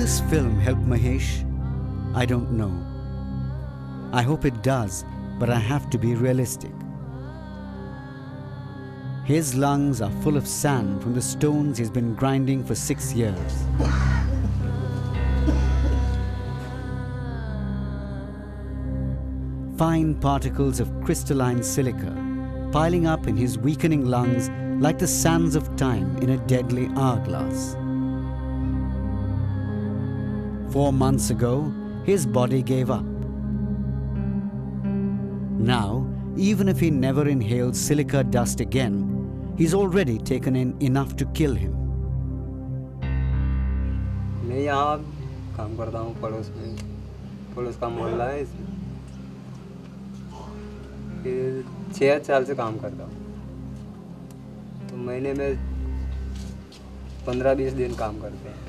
this film help Mahesh? I don't know. I hope it does, but I have to be realistic. His lungs are full of sand from the stones he's been grinding for 6 years. Fine particles of crystalline silica piling up in his weakening lungs like the sands of time in a deadly hourglass. 4 months ago, his body gave up. Now, even if he never inhales silica dust again, he's already taken in enough to kill him. मैं यहाँ काम करता हूँ पड़ोस में, पड़ोस का मोहल्ला है इसमें। 6 साल से काम करता हूँ, तो महीने में 15-20 दिन काम करते हैं।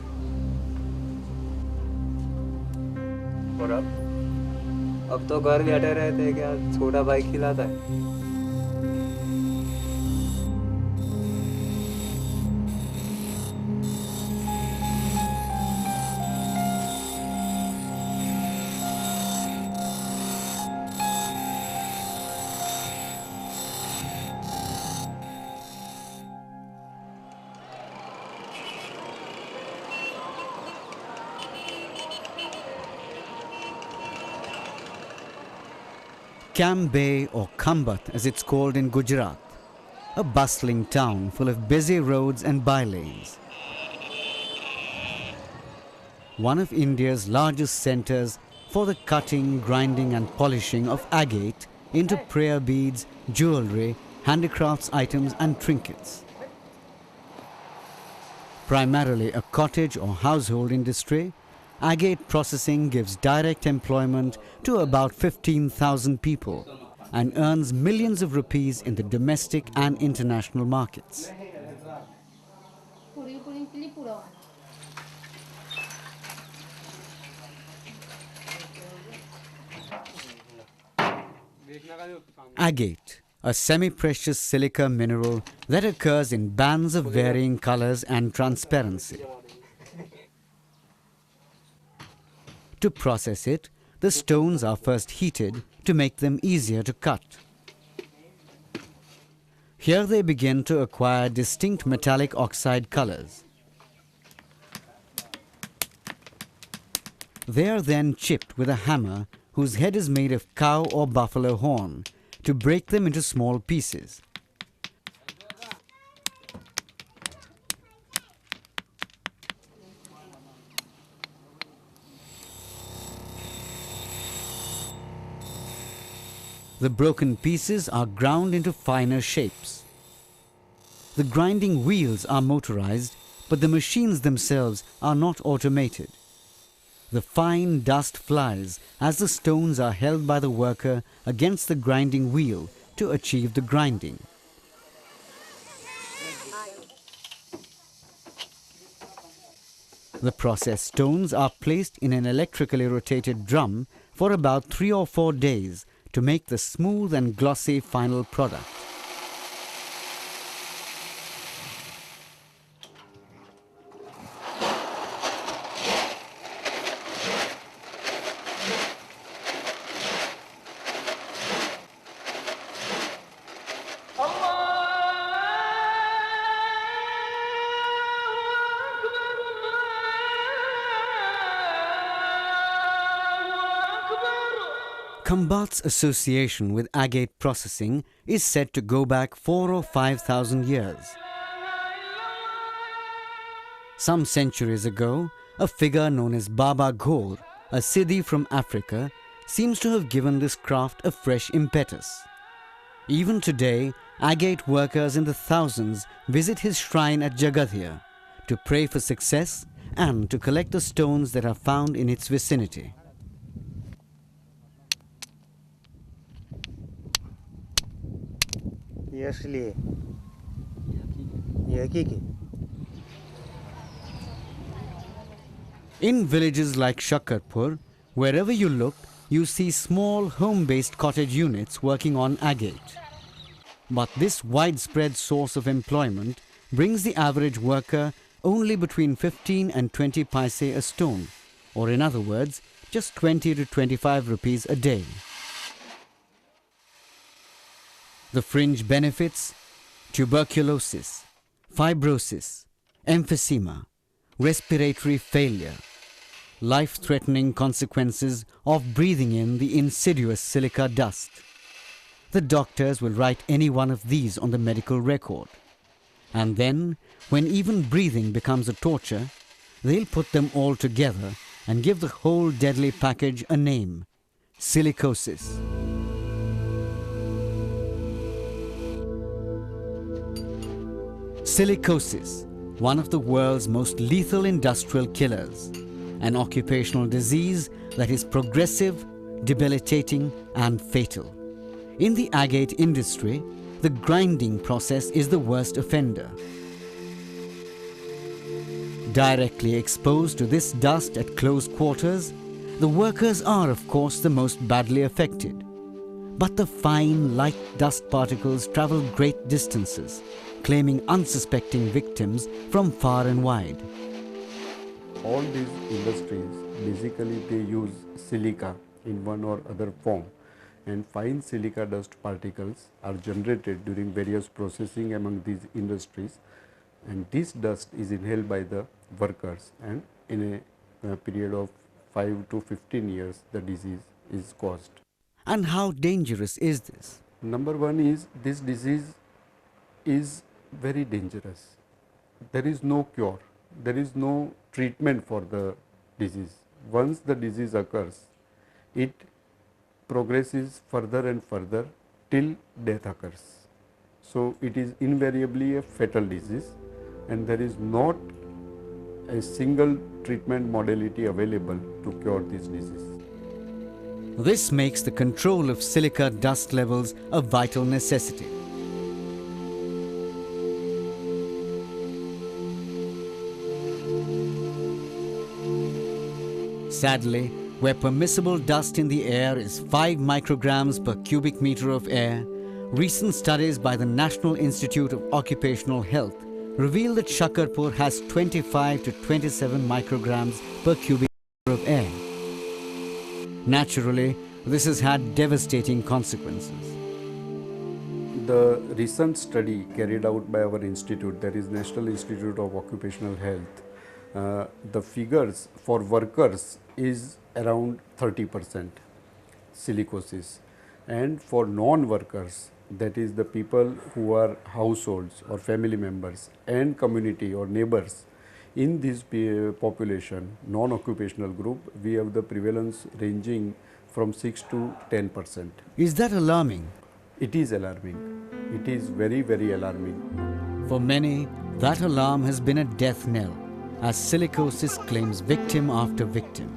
और अब तो घर बैठे रहते हैं, क्या छोटा भाई खिलाता है। Cambay, or Khambat as it's called in Gujarat, a bustling town full of busy roads and bylanes. One of India's largest centres for the cutting, grinding and polishing of agate into prayer beads, jewellery, handicrafts items and trinkets. Primarily a cottage or household industry, agate processing gives direct employment to about 15,000 people and earns millions of rupees in the domestic and international markets. Agate, a semi-precious silica mineral that occurs in bands of varying colors and transparency. To process it, the stones are first heated to make them easier to cut. Here they begin to acquire distinct metallic oxide colors. They are then chipped with a hammer whose head is made of cow or buffalo horn to break them into small pieces. The broken pieces are ground into finer shapes. The grinding wheels are motorized, but the machines themselves are not automated. The fine dust flies as the stones are held by the worker against the grinding wheel to achieve the grinding. The processed stones are placed in an electrically rotated drum for about 3 or 4 days to make the smooth and glossy final product. Khambat's association with agate processing is said to go back 4,000 or 5,000 years. Some centuries ago, a figure known as Baba Ghor, a Siddhi from Africa, seems to have given this craft a fresh impetus. Even today, agate workers in the thousands visit his shrine at Jagadhir to pray for success and to collect the stones that are found in its vicinity. In villages like Shakarpur, wherever you look, you see small home-based cottage units working on agate. But this widespread source of employment brings the average worker only between 15 and 20 paise a stone, or in other words, just 20 to 25 rupees a day. The fringe benefits: tuberculosis, fibrosis, emphysema, respiratory failure, life-threatening consequences of breathing in the insidious silica dust. The doctors will write any one of these on the medical record. And then, when even breathing becomes a torture, they'll put them all together and give the whole deadly package a name: silicosis. Silicosis, one of the world's most lethal industrial killers, an occupational disease that is progressive, debilitating and fatal. In the agate industry, the grinding process is the worst offender. Directly exposed to this dust at close quarters, the workers are, of course, the most badly affected. But the fine, light dust particles travel great distances, claiming unsuspecting victims from far and wide. All these industries, basically they use silica in one or other form, and fine silica dust particles are generated during various processing among these industries, and this dust is inhaled by the workers, and in a period of 5 to 15 years the disease is caused. And how dangerous is this? Number one is, this disease is very dangerous. There is no cure, there is no treatment for the disease. Once the disease occurs, it progresses further and further till death occurs. So it is invariably a fatal disease, and there is not a single treatment modality available to cure this disease. This makes the control of silica dust levels a vital necessity. Sadly, where permissible dust in the air is 5 micrograms per cubic meter of air, recent studies by the National Institute of Occupational Health reveal that Shakarpur has 25 to 27 micrograms per cubic meter of air. Naturally, this has had devastating consequences. The recent study carried out by our institute, that is National Institute of Occupational Health, the figures for workers is around 30% silicosis, and for non-workers, that is the people who are households or family members and community or neighbors, in this population, non-occupational group, we have the prevalence ranging from 6 to 10%. Is that alarming? It is alarming. It is very, very alarming. For many, that alarm has been a death knell, as silicosis claims victim after victim.